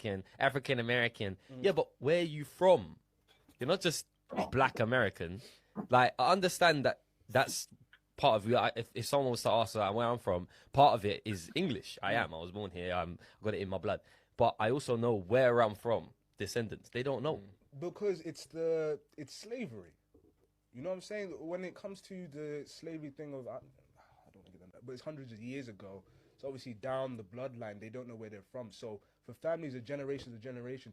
American, African American. Yeah, but where are you from? You're not just Black American. Like, I understand that that's part of you. If someone was to ask where I'm from, part of it is English. I was born here. I've got it in my blood. But I also know where I'm from. Descendants, they don't know. Because it's slavery. You know what I'm saying? When it comes to the slavery thing of, I don't want to get into that, but it's hundreds of years ago. It's obviously down the bloodline. They don't know where they're from. So for families of generations,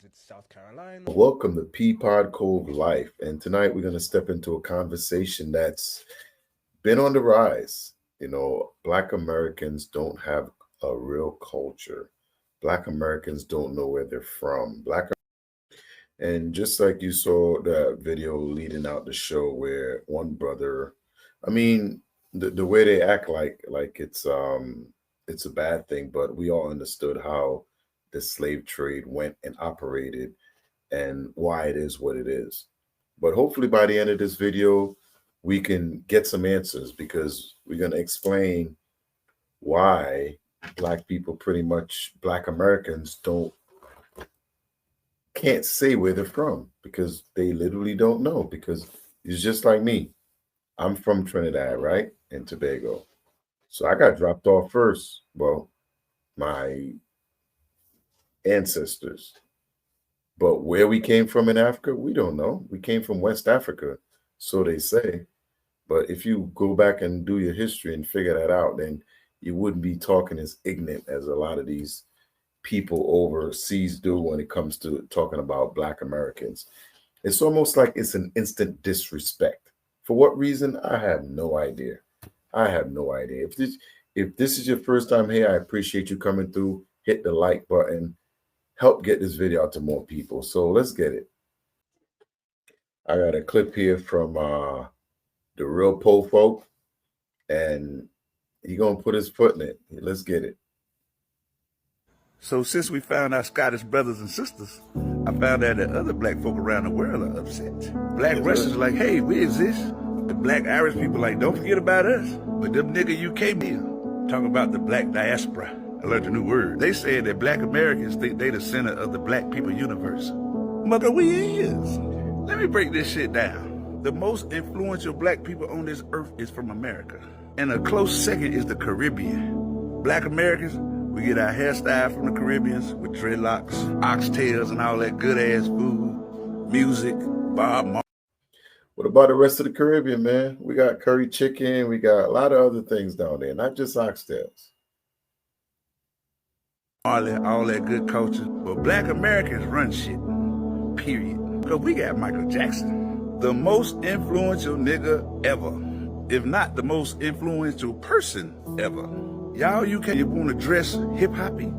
it's South Carolina. Welcome to Peapod Cove Life. And tonight we're going to step into a conversation that's been on the rise. You know, Black Americans don't have a real culture. Black Americans don't know where they're from. And just like you saw that video leading out the show where one brother, I mean, the way they act like it's a bad thing, but we all understood how the slave trade went and operated and why it is what it is. But hopefully by the end of this video, we can get some answers, because we're going to explain why Black people, pretty much Black Americans, can't say where they're from, because they literally don't know. Because it's just like me. I'm from Trinidad, right? And Tobago. So I got dropped off first. Well, my ancestors. But where we came from in Africa, we don't know. We came from West Africa, so they say. But if you go back and do your history and figure that out, then you wouldn't be talking as ignorant as a lot of these people overseas do when it comes to talking about Black Americans. It's almost like it's an instant disrespect. For what reason? I have no idea. If this is your first time here, I appreciate you coming through. Hit the like button. Help get this video out to more people. So let's get it. I got a clip here from the real Po folk, and he gonna put his foot in it. Let's get it. So since we found our Scottish brothers and sisters, I found out that other Black folk around the world are upset. Black Russians like, hey, we exist. The Black Irish people like, don't forget about us. But them nigga UK people talking about the Black diaspora. I learned a new word. They said that Black Americans think they the center of the Black people universe. Mother, we is. Let me break this shit down. The most influential Black people on this earth is from America. And a close second is the Caribbean. Black Americans, we get our hairstyle from the Caribbeans with dreadlocks, oxtails, and all that good-ass food, music, Bob Marley. What about the rest of the Caribbean, man? We got curry chicken. We got a lot of other things down there, not just oxtails. All that good culture. But Black Americans run shit, period. Because we got Michael Jackson, the most influential nigga ever, if not the most influential person ever. Y'all UK, you want to dress hip-hoppy?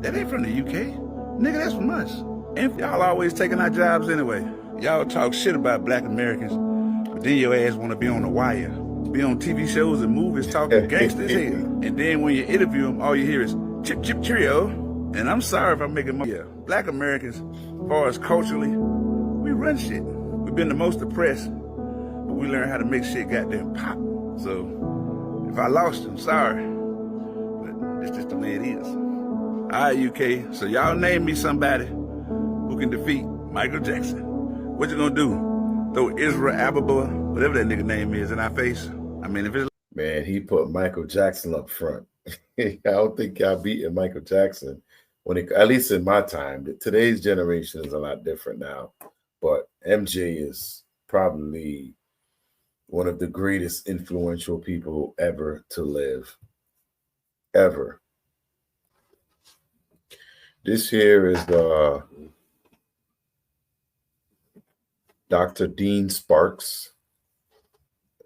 That ain't from the UK. Nigga, that's from us. And y'all always taking our jobs anyway. Y'all talk shit about Black Americans, but then your ass want to be on the wire. Be on TV shows and movies talking gangsters here. And then when you interview them, all you hear is chip, chip, cheerio. And I'm sorry if I'm making money. Yeah, Black Americans, as far as culturally, we run shit. We've been the most oppressed, but we learned how to make shit goddamn pop. So if I lost you, I'm sorry. It's just the way it is. All right, UK, so y'all name me somebody who can defeat Michael Jackson. What you gonna do? Throw Israel Ababa, whatever that nigga name is, in our face? I mean, if it's... Man, he put Michael Jackson up front. I don't think y'all beating Michael Jackson, at least in my time. Today's generation is a lot different now. But MJ is probably one of the greatest influential people ever to live. Ever. This here is Dr. Dean Sparks.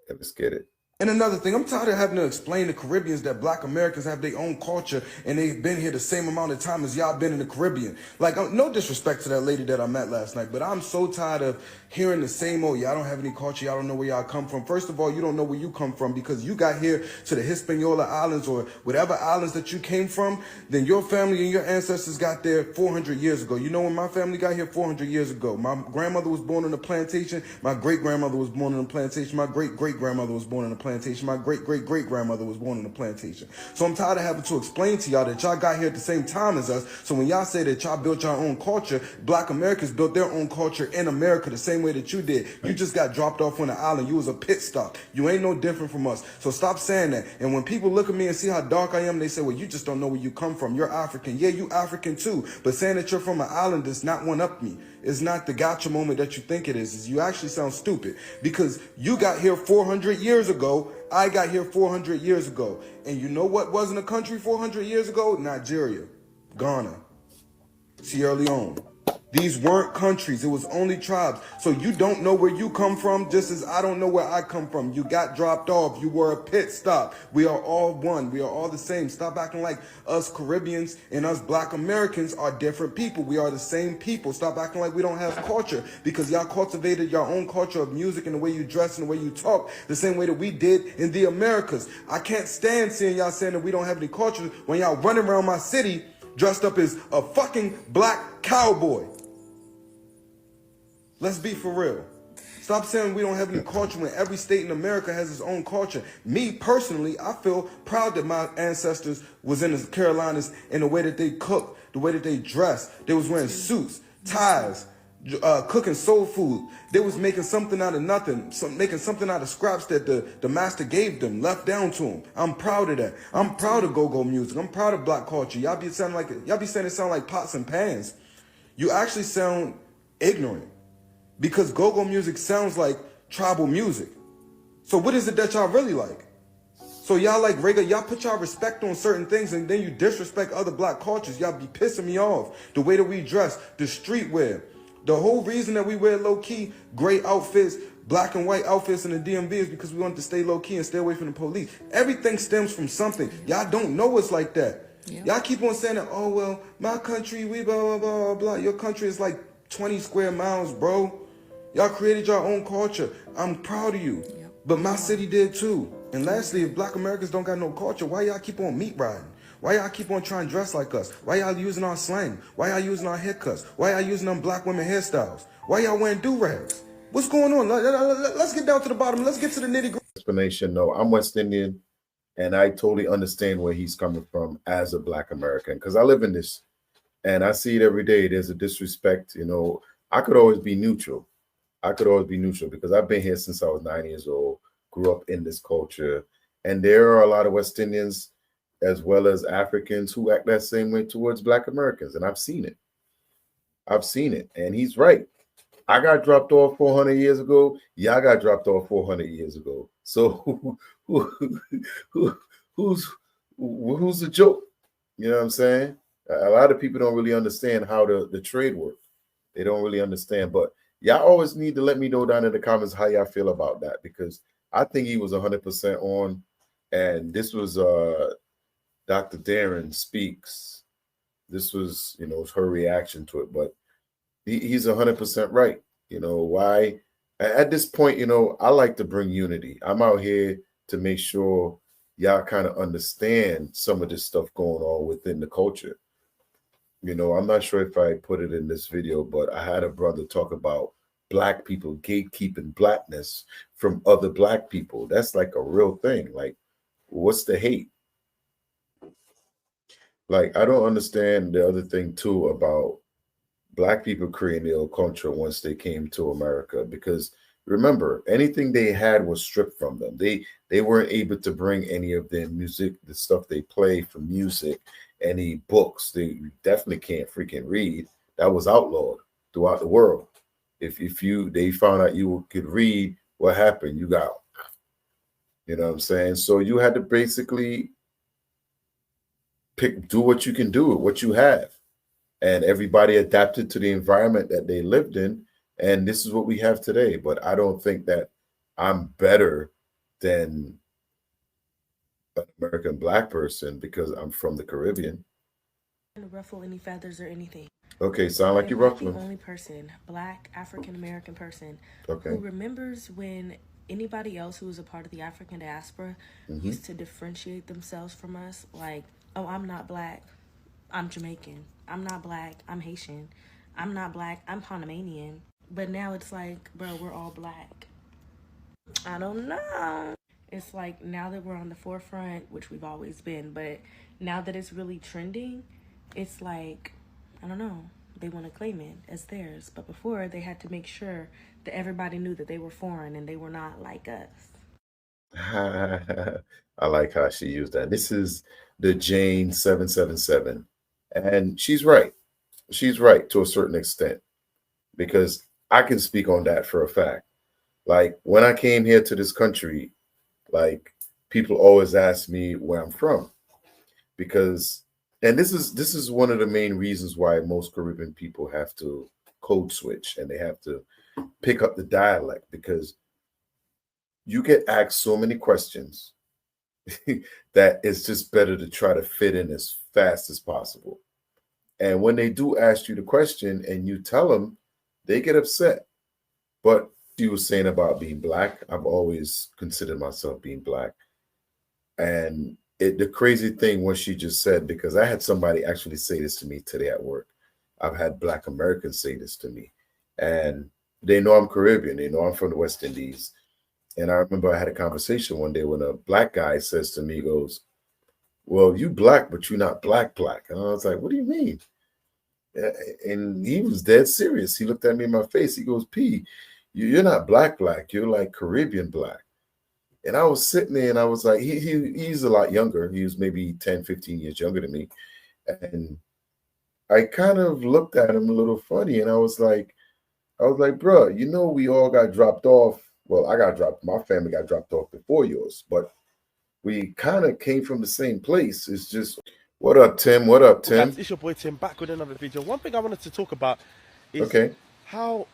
Let's get it. And another thing, I'm tired of having to explain to Caribbeans that Black Americans have their own culture and they've been here the same amount of time as y'all been in the Caribbean. Like, no disrespect to that lady that I met last night, but I'm so tired of hearing the same, oh, y'all don't have any culture, y'all don't know where y'all come from. First of all, you don't know where you come from because you got here to the Hispaniola Islands or whatever islands that you came from, then your family and your ancestors got there 400 years ago. You know when my family got here 400 years ago? My grandmother was born on a plantation, my great-grandmother was born on a plantation, my great-great-grandmother was born on a plantation. plantation. My great-great-great-grandmother was born on a plantation. So I'm tired of having to explain to y'all that y'all got here at the same time as us. So when y'all say that y'all built your own culture, Black Americans built their own culture in America the same way that you did. You just got dropped off on the island. You was a pit stop. You ain't no different from us. So stop saying that. And when people look at me and see how dark I am, they say, well, you just don't know where you come from. You're African. Yeah, you African too. But saying that you're from an island does not one up me. It's not the gotcha moment that you think it is. You actually sound stupid because you got here 400 years ago. I got here 400 years ago. And you know what wasn't a country 400 years ago? Nigeria, Ghana, Sierra Leone. These weren't countries. It was only tribes. So you don't know where you come from, just as I don't know where I come from. You got dropped off. You were a pit stop. We are all one. We are all the same. Stop acting like us Caribbeans and us Black Americans are different people. We are the same people. Stop acting like we don't have culture because y'all cultivated your own culture of music and the way you dress and the way you talk the same way that we did in the Americas. I can't stand seeing y'all saying that we don't have any culture when y'all running around my city dressed up as a fucking black cowboy. Let's be for real. Stop saying we don't have any culture when every state in America has its own culture. Me, personally, I feel proud that my ancestors was in the Carolinas in the way that they cooked, the way that they dressed. They was wearing suits, ties, cooking soul food. They was making something out of nothing, making something out of scraps that the master gave them, left down to them. I'm proud of that. I'm proud of go-go music. I'm proud of black culture. Y'all be saying it sound like pots and pans. You actually sound ignorant. Because go-go music sounds like tribal music. So what is it that y'all really like? So y'all like reggae, y'all put y'all respect on certain things and then you disrespect other black cultures. Y'all be pissing me off. The way that we dress, the streetwear. The whole reason that we wear low-key gray outfits, black and white outfits in the DMV is because we want to stay low-key and stay away from the police. Everything stems from something. Y'all don't know it's like that. Y'all keep on saying that, oh, well, my country, we blah, blah, blah, blah. Your country is like 20 square miles, bro. Y'all created your own culture. I'm proud of you. But my city did too. And lastly, if Black Americans don't got no culture, why y'all keep on meat riding? Why y'all keep on trying to dress like us? Why y'all using our slang? Why y'all using our haircuts? Why y'all using them black women hairstyles? Why y'all wearing do-rags? What's going on? Let's get down to the bottom. Let's get to the nitty-gritty. Explanation. No, I'm West Indian, and I totally understand where he's coming from as a Black American because I live in this, and I see it every day. There's a disrespect. You know, I could always be neutral. Because I've been here since I was 9 years old, grew up in this culture. And there are a lot of West Indians as well as Africans who act that same way towards Black Americans. And I've seen it. And he's right. I got dropped off 400 years ago. Y'all got dropped off 400 years ago. So who's the joke? You know what I'm saying? A lot of people don't really understand how the trade works. They don't really understand. But y'all always need to let me know down in the comments how y'all feel about that, because I think he was 100% on. And this was Dr. Darren Speaks. This was, her reaction to it. But he's 100% right. Why? At this point, I like to bring unity. I'm out here to make sure y'all kind of understand some of this stuff going on within the culture. I'm not sure if I put it in this video, but I had a brother talk about Black people gatekeeping Blackness from other Black people. That's like a real thing. Like, what's the hate? Like, I don't understand the other thing too about Black people creating their own culture once they came to America, because remember, anything they had was stripped from them. They weren't able to bring any of their music, the stuff they play for music, any books. They definitely can't freaking read. That was outlawed throughout the world. If they found out you could read, what happened? You got out. You know what I'm saying? So you had to basically do what you can do with what you have. And everybody adapted to the environment that they lived in. And this is what we have today. But I don't think that I'm better than an American Black person because I'm from the Caribbean. To ruffle any feathers or anything. Okay, sound like you're ruffling. I'm the only person, Black African American person, okay, who remembers when anybody else who was a part of the African diaspora used to differentiate themselves from us. Like, oh, I'm not Black, I'm Jamaican. I'm not Black, I'm Haitian. I'm not Black, I'm Panamanian. But now it's like, bro, we're all Black. I don't know. it's like now that we're on the forefront, which we've always been, but now that it's really trending, it's like, I don't know, they want to claim it as theirs. But before, they had to make sure that everybody knew that they were foreign and they were not like us. I like how she used that. This is the Jane 777. And she's right. She's right to a certain extent, because I can speak on that for a fact. Like when I came here to this country, like people always ask me where I'm from, because, and this is one of the main reasons why most Caribbean people have to code switch and they have to pick up the dialect, because you get asked so many questions that it's just better to try to fit in as fast as possible. And when they do ask you the question and you tell them, they get upset. But you were saying about being black, I've always considered myself being black. And the crazy thing what she just said, because I had somebody actually say this to me today at work. I've had Black Americans say this to me, and they know I'm Caribbean. They know I'm from the West Indies. And I remember I had a conversation one day when a black guy says to me, he goes, well, you black, but you're not black. And I was like, what do you mean? And he was dead serious. He looked at me in my face. He goes, P, you're not black. You're like Caribbean black. And I was sitting there and I was like, he's a lot younger. He was maybe 10, 15 years younger than me. And I kind of looked at him a little funny. And I was like, bro, you know, we all got dropped off. Well, my family got dropped off before yours, but we kind of came from the same place. It's just, what up, Tim? What up, Tim? Guys, it's your boy Tim back with another video. One thing I wanted to talk about is how,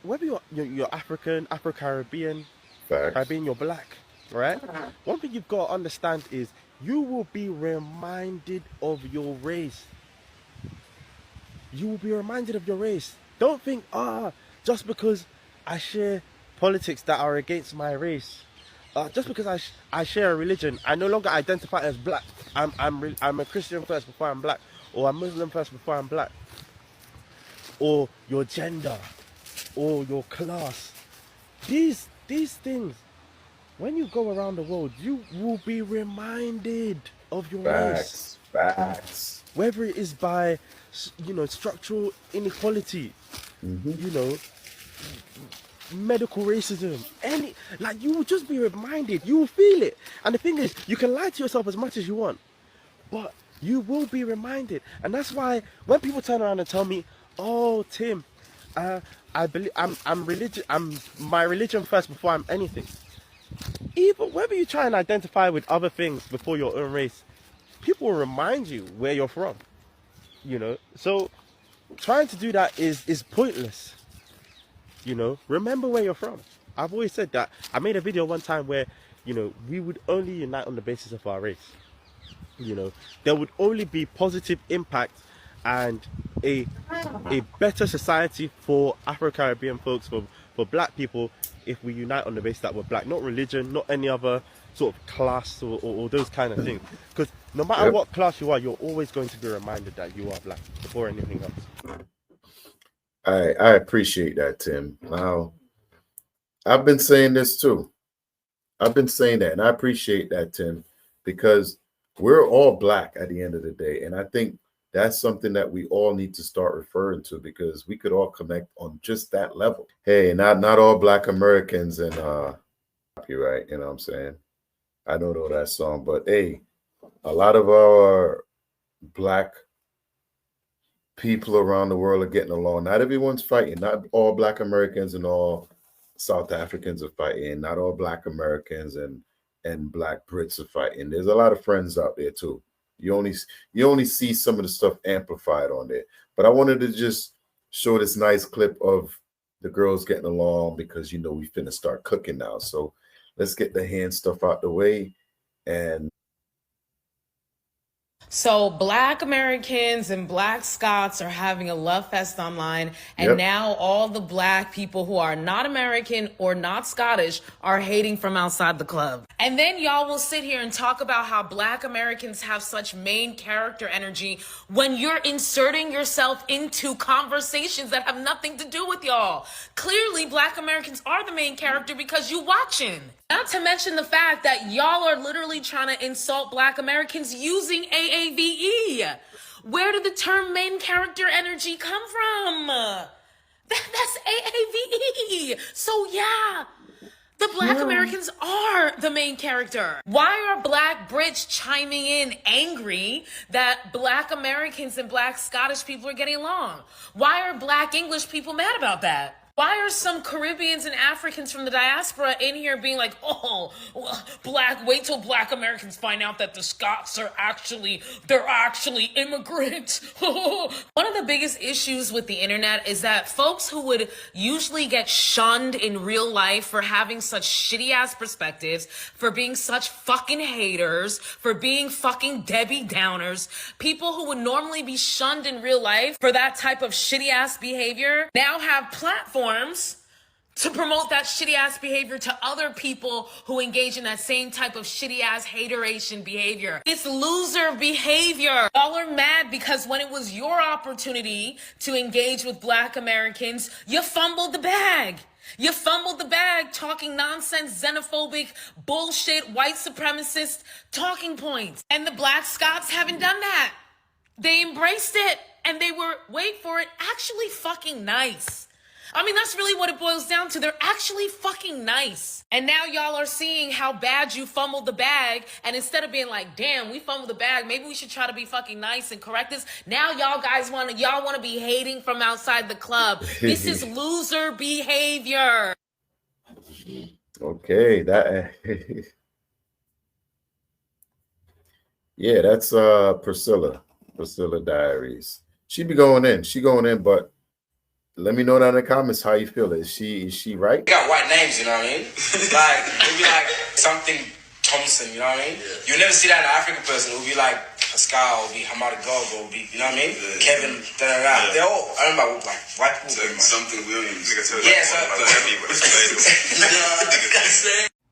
whether you're African, Afro-Caribbean, Caribbean, you're black, right? One thing you've got to understand is you will be reminded of your race. You will be reminded of your race. Don't think, just because I share politics that are against my race, just because I share a religion, I no longer identify as black. I'm a Christian first before I'm black, or I'm Muslim first before I'm black, or your gender, or your class. These things, when you go around the world, you will be reminded of your race. Facts. Whether it is by, structural inequality, medical racism, you will just be reminded. You will feel it. And the thing is, you can lie to yourself as much as you want, but you will be reminded. And that's why when people turn around and tell me, oh, Tim, I believe I'm religion. I'm my religion first before I'm anything. Even whether you try and identify with other things before your own race, people will remind you where you're from. So trying to do that is pointless. Remember where you're from. I've always said that. I made a video one time where, we would only unite on the basis of our race. There would only be positive impact and a better society for Afro-Caribbean folks, for black people, if we unite on the basis that we're black, not religion, not any other sort of class or those kind of things. Because no matter what class you are, you're always going to be reminded that you are black before anything else. I appreciate that, Tim. Now, I've been saying this too. I've been saying that, and I appreciate that, Tim, because we're all black at the end of the day. And I think that's something that we all need to start referring to, because we could all connect on just that level. Hey, not all black Americans and copyright, you know what I'm saying? I don't know that song, but hey, a lot of our black people around the world are getting along. Not everyone's fighting. Not all black Americans and all South Africans are fighting. Not all black Americans and black Brits are fighting. There's a lot of friends out there too. You only see some of the stuff amplified on there. But I wanted to just show this nice clip of the girls getting along, because we finna start cooking now. So let's get the hand stuff out the way. And so Black Americans and Black Scots are having a love fest online, and now all the Black people who are not American or not Scottish are hating from outside the club. And then y'all will sit here and talk about how Black Americans have such main character energy when you're inserting yourself into conversations that have nothing to do with y'all. Clearly, Black Americans are the main character because you watching. Not to mention the fact that y'all are literally trying to insult Black Americans using AAVE. Where did the term main character energy come from? That's AAVE. So yeah, the Black Americans are the main character. Why are Black Brits chiming in angry that Black Americans and Black Scottish people are getting along? Why are Black English people mad about that? Why are some Caribbeans and Africans from the diaspora in here being like, oh, wait till Black Americans find out that the Scots are they're actually immigrants. One of the biggest issues with the internet is that folks who would usually get shunned in real life for having such shitty ass perspectives, for being such fucking haters, for being fucking Debbie Downers, people who would normally be shunned in real life for that type of shitty ass behavior now have platforms to promote that shitty ass behavior to other people who engage in that same type of shitty ass hateration behavior. It's loser behavior. Y'all are mad because when it was your opportunity to engage with Black Americans, you fumbled the bag. You fumbled the bag talking nonsense, xenophobic, bullshit, white supremacist talking points. And the Black Scots haven't done that. They embraced it and they were, wait for it, actually fucking nice. I mean, that's really what it boils down to. They're actually fucking nice. And now y'all are seeing how bad you fumbled the bag. And instead of being like, damn, we fumbled the bag, maybe we should try to be fucking nice and correct this. Now y'all want to be hating from outside the club. This is loser behavior. Okay, that yeah, that's Priscilla Diaries. She going in, but let me know down in the comments how you feel. Is she right? We got white names, you know what I mean? Like, it'll be like something Thompson, you know what I mean? You'll never see that in an African person. It'll be like Pascal, it'll be Hamada GoGo, it'll be, you know what I mean? Yeah. Kevin, da-da-da. They're all, I remember, like, white people. Something Williams. Yeah, so.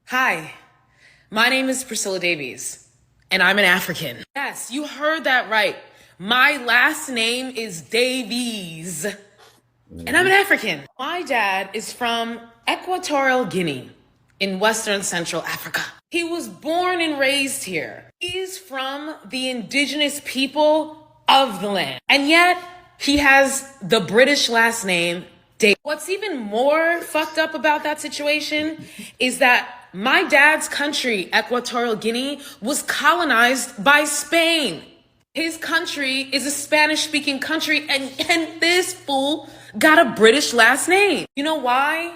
Hi, my name is Priscilla Davies, and I'm an African. Yes, you heard that right. My last name is Davies. And I'm an African. My dad is from Equatorial Guinea in Western Central Africa. He was born and raised here. He's from the indigenous people of the land. And yet, he has the British last name, Davies. What's even more fucked up about that situation is that my dad's country, Equatorial Guinea, was colonized by Spain. His country is a Spanish-speaking country, and this fool got a British last name. You know why?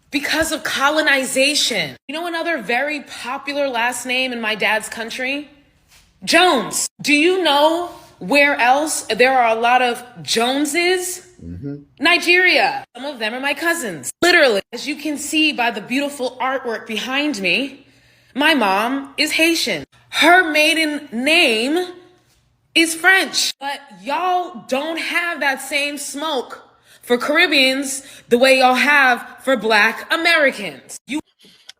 Because of colonization. You know another very popular last name in my dad's country? Jones. Do you know where else there are a lot of Joneses? Nigeria. Some of them are my cousins. Literally, as you can see by the beautiful artwork behind me, my mom is Haitian. Her maiden name is French. But y'all don't have that same smoke for Caribbeans the way y'all have for Black Americans.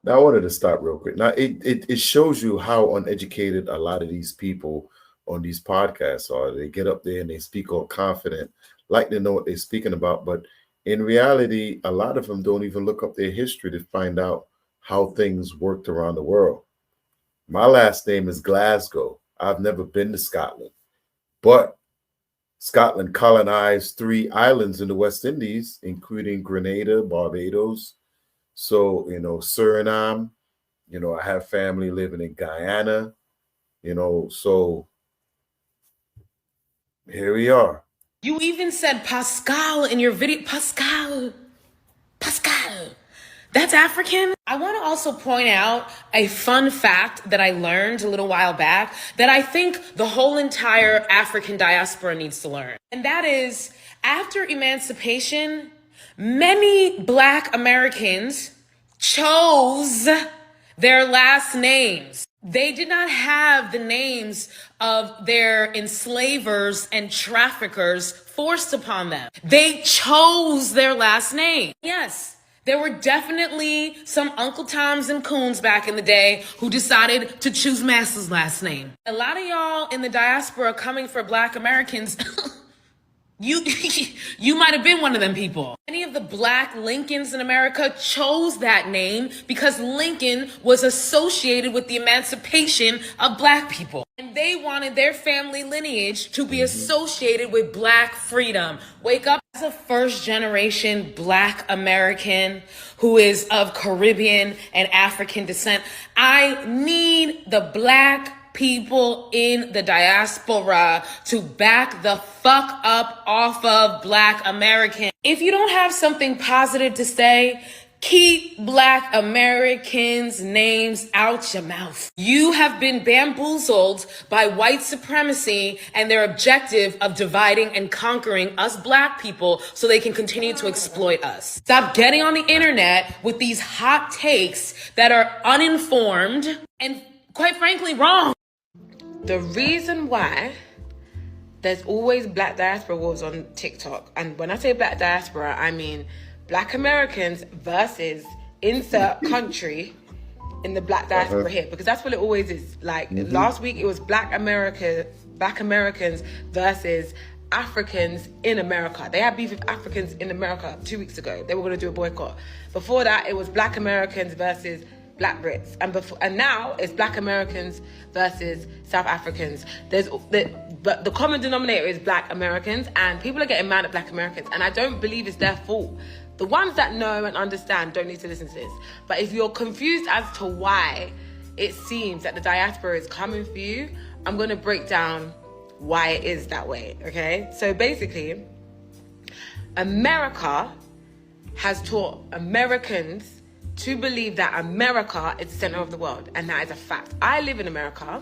Now I wanted to stop real quick. Now it shows you how uneducated a lot of these people on these podcasts are. They get up there and they speak all confident, like they know what they're speaking about, but in reality, a lot of them don't even look up their history to find out how things worked around the world. My last name is Glasgow. I've never been to Scotland, but Scotland colonized 3 islands in the West Indies, including Grenada, Barbados. So, Suriname, I have family living in Guyana, so here we are. You even said Pascal in your video. Pascal. That's African. I want to also point out a fun fact that I learned a little while back that I think the whole entire African diaspora needs to learn. And that is, after emancipation, many Black Americans chose their last names. They did not have the names of their enslavers and traffickers forced upon them. They chose their last name. Yes, there were definitely some Uncle Toms and Coons back in the day who decided to choose Master's last name. A lot of y'all in the diaspora coming for Black Americans You might have been one of them people. Many of the black Lincolns in America chose that name because Lincoln was associated with the emancipation of black people. And they wanted their family lineage to be associated with black freedom. Wake up. As a first generation black American who is of Caribbean and African descent, I need the black people in the diaspora to back the fuck up off of black Americans. If you don't have something positive to say, keep black Americans' names out your mouth. You have been bamboozled by white supremacy and their objective of dividing and conquering us black people so they can continue to exploit us. Stop getting on the internet with these hot takes that are uninformed and quite frankly wrong. The reason why there's always black diaspora wars on TikTok, and when I say black diaspora, I mean black Americans versus insert country in the black diaspora here, because that's what it always is. Like last week, it was black Americans versus Africans in America. They had beef with Africans in America 2 weeks ago. They were going to do a boycott. Before that, it was black Americans versus black Brits, and now it's black Americans versus South Africans. But the common denominator is black Americans, and people are getting mad at black Americans, and I don't believe it's their fault. The ones that know and understand don't need to listen to this. But if you're confused as to why it seems that the diaspora is coming for you, I'm going to break down why it is that way, okay? So basically, America has taught Americans to believe that America is the center of the world, and that is a fact. I live in America.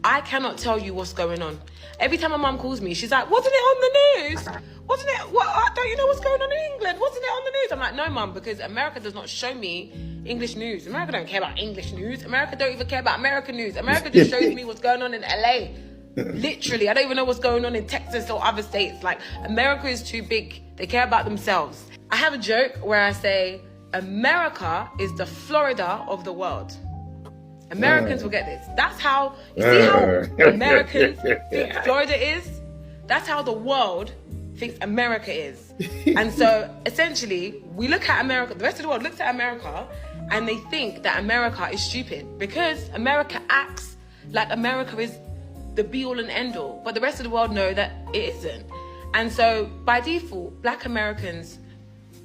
I cannot tell you what's going on. Every time my mom calls me, she's like, wasn't it on the news? Wasn't it? What? Don't you know what's going on in England? Wasn't it on the news? I'm like, no, mom, because America does not show me English news. America don't care about English news. America don't even care about American news. America just shows me what's going on in LA. Literally, I don't even know what's going on in Texas or other states. Like, America is too big. They care about themselves. I have a joke where I say, America is the Florida of the world. Americans will get this. That's how, you see how Americans think Florida is? That's how the world thinks America is. And so essentially, we look at America, the rest of the world looks at America, and they think that America is stupid because America acts like America is the be all and end all. But the rest of the world know that it isn't. And so by default, black Americans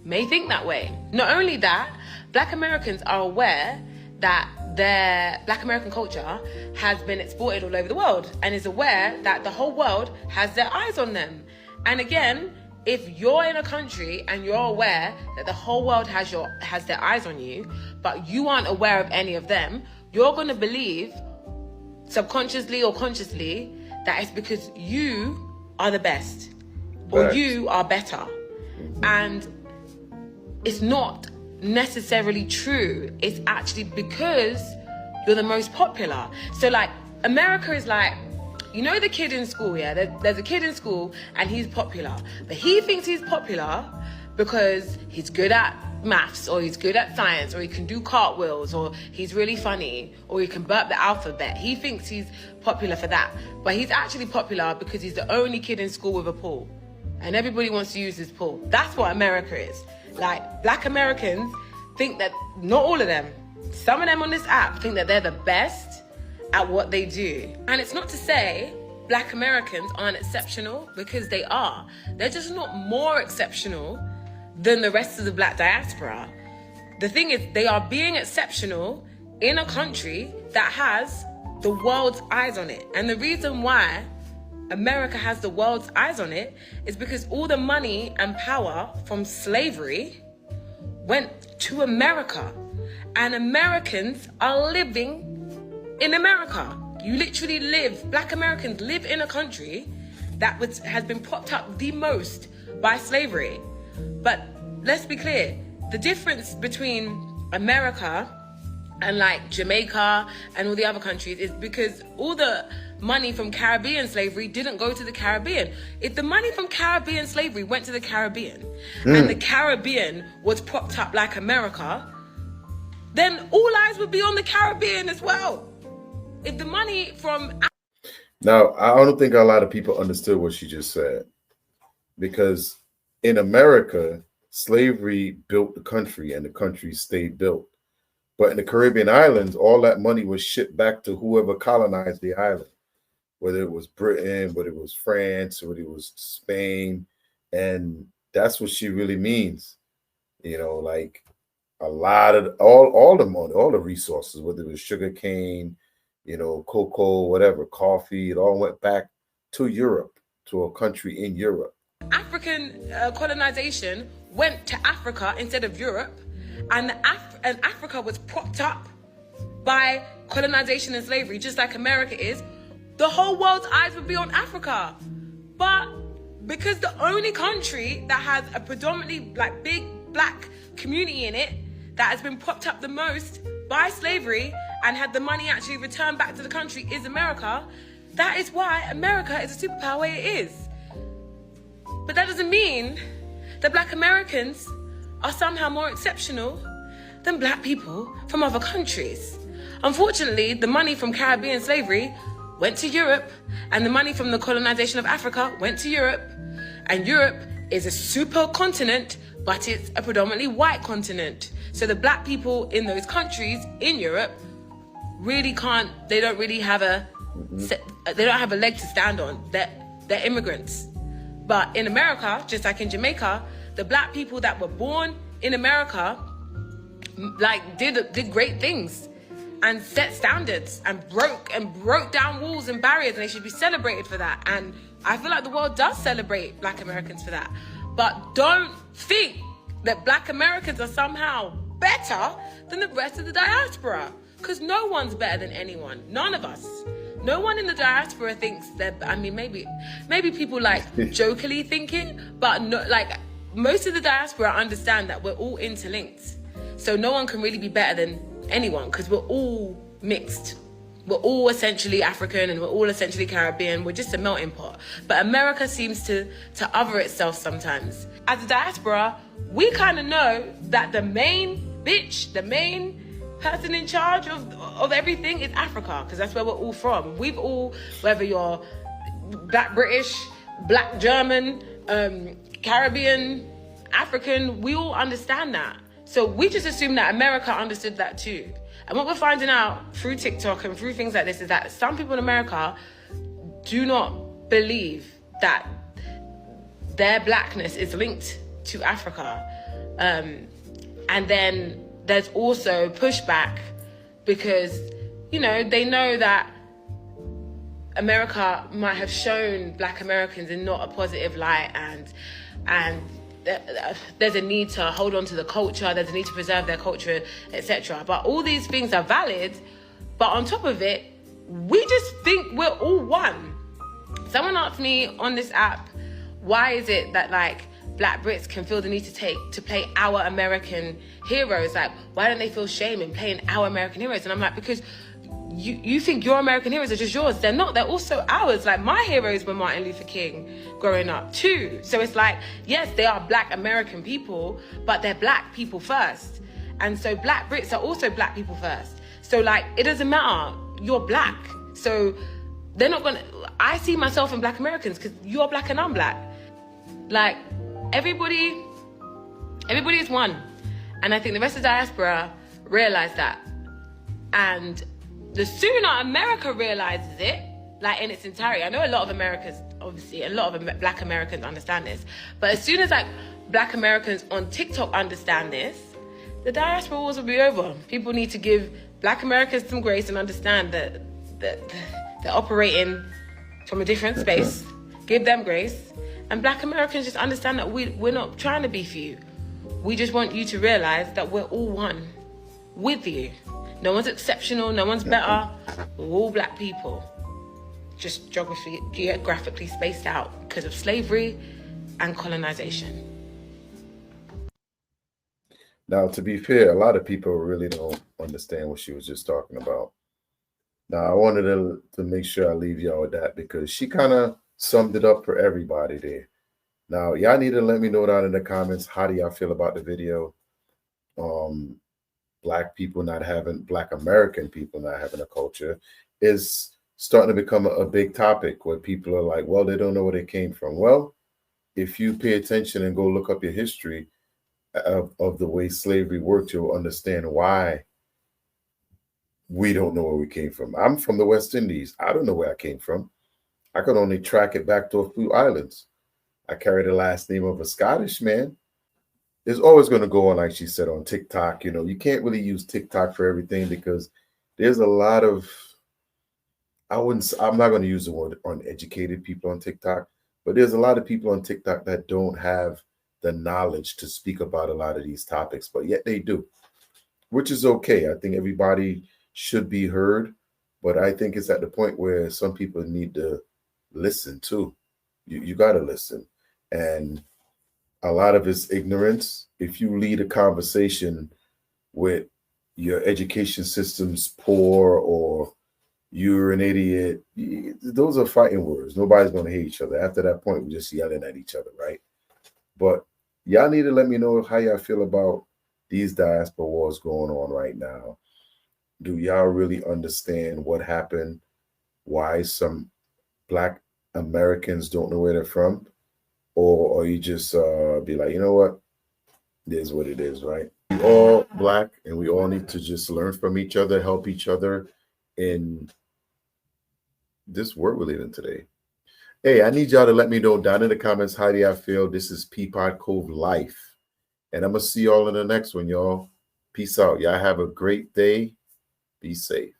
may think that way. Not only that, black Americans are aware that their black American culture has been exported all over the world and is aware that the whole world has their eyes on them. And again, if you're in a country and you're aware that the whole world has their eyes on you, but you aren't aware of any of them, you're going to believe subconsciously or consciously that it's because you are the best or you are better. And it's not necessarily true. It's actually because you're the most popular. So like, America is like, you know the kid in school, yeah? There's a kid in school and he's popular. But he thinks he's popular because he's good at maths, or he's good at science, or he can do cartwheels, or he's really funny, or he can burp the alphabet. He thinks he's popular for that. But he's actually popular because he's the only kid in school with a pool. And everybody wants to use his pool. That's what America is. Like, black Americans think that, not all of them, some of them on this app think that they're the best at what they do. And it's not to say black Americans aren't exceptional, because they are. They're just not more exceptional than the rest of the black diaspora. The thing is, they are being exceptional in a country that has the world's eyes on it. And the reason why America has the world's eyes on it is because all the money and power from slavery went to America. And Americans are living in America. You literally live, black Americans live in a country that has been propped up the most by slavery. But let's be clear, the difference between America and like Jamaica and all the other countries is because all the money from Caribbean slavery didn't go to the Caribbean. If the money from Caribbean slavery went to the Caribbean and the Caribbean was propped up like America, then all eyes would be on the Caribbean as well. If the money from... Now, I don't think a lot of people understood what she just said. because in America, slavery built the country and the country stayed built. But in the Caribbean islands, all that money was shipped back to whoever colonized the island, whether it was Britain, whether it was France, whether it was Spain. And that's what she really means. You know, like a lot of all the money, all the resources, whether it was sugar cane, you know, cocoa, whatever, coffee, it all went back to Europe, to a country in Europe. African colonization went to Africa instead of Europe, and Africa was propped up by colonization and slavery, just like America is. The whole world's eyes would be on Africa. But because the only country that has a predominantly like big black community in it that has been propped up the most by slavery and had the money actually returned back to the country is America, that is why America is a superpower way it is. But that doesn't mean that black Americans are somehow more exceptional than black people from other countries. Unfortunately, the money from Caribbean slavery went to Europe, and the money from the colonization of Africa went to Europe. And Europe is a super continent, but it's a predominantly white continent. So the black people in those countries in Europe really can't, they don't really have a, they don't have a leg to stand on. They're immigrants. But in America, just like in Jamaica, the black people that were born in America, like did great things and set standards and broke down walls and barriers, and they should be celebrated for that. And I feel like the world does celebrate black Americans for that. But don't think that black Americans are somehow better than the rest of the diaspora, because no one's better than anyone. None of us. No one in the diaspora thinks that, I mean, maybe people like jokingly thinking, but no, like most of the diaspora understand that we're all interlinked. So no one can really be better than anyone, because we're all mixed. We're all essentially African and we're all essentially Caribbean. We're just a melting pot. But America seems to other itself sometimes. As a diaspora, we kind of know that the main bitch, the main person in charge of everything is Africa, because that's where we're all from. We've all, whether you're black British, black German, Caribbean, African, we all understand that. So we just assume that America understood that too. And what we're finding out through TikTok and through things like this is that some people in America do not believe that their blackness is linked to Africa. And then there's also pushback because, you know, they know that America might have shown black Americans in not a positive light, and there's a need to hold on to the culture, there's a need to preserve their culture, etc. But all these things are valid, but on top of it, we just think we're all one. Someone asked me on this app, why is it that like black Brits can feel the need to play our American heroes? Like, why don't they feel shame in playing our American heroes? And I'm like, because you think your American heroes are just yours. They're not, they're also ours. Like, my heroes were Martin Luther King growing up too. So it's like, yes, they are black American people, but they're black people first. And so black Brits are also black people first. So like, it doesn't matter, you're black. So they're not gonna, I see myself in black Americans because you're black and I'm black. Like, everybody is one. And I think the rest of the diaspora realize that. And the sooner America realizes it, like in its entirety, I know a lot of Americans, obviously, a lot of black Americans understand this, but as soon as like black Americans on TikTok understand this, the diaspora wars will be over. People need to give black Americans some grace and understand that they're operating from a different space. Give them grace. And black Americans just understand that we're not trying to be few. We just want you to realize that we're all one with you. No one's exceptional, no one's better. We're all black people. Just geographically spaced out because of slavery and colonization. Now, to be fair, a lot of people really don't understand what she was just talking about. Now, I wanted to make sure I leave y'all with that because she kind of summed it up for everybody there. Now, y'all need to let me know down in the comments, how do y'all feel about the video? Black American people not having a culture is starting to become a big topic where people are like, well, they don't know where they came from. Well, if you pay attention and go look up your history of the way slavery worked, you'll understand why we don't know where we came from. I'm from the West Indies. I don't know where I came from. I could only track it back to a few islands. I carry the last name of a Scottish man. It's always going to go on, like she said, on TikTok. You know, you can't really use TikTok for everything because there's a lot of, I'm not going to use the word uneducated people on TikTok, but there's a lot of people on TikTok that don't have the knowledge to speak about a lot of these topics, but yet they do, which is okay. I think everybody should be heard, but I think it's at the point where some people need to listen too. You got to listen. And a lot of it's ignorance. If you lead a conversation with your education system's poor or you're an idiot, those are fighting words. Nobody's going to hate each other. After that point, we're just yelling at each other, right? But y'all need to let me know how y'all feel about these diaspora wars going on right now. Do y'all really understand what happened? Why some Black Americans don't know where they're from? Or you just be like, you know what? It is what it is, right? We all Black and we all need to just learn from each other, help each other in this world we live in today. Hey, I need y'all to let me know down in the comments how do y'all feel. This is Peapod Cove Life. And I'm going to see y'all in the next one, y'all. Peace out. Y'all have a great day. Be safe.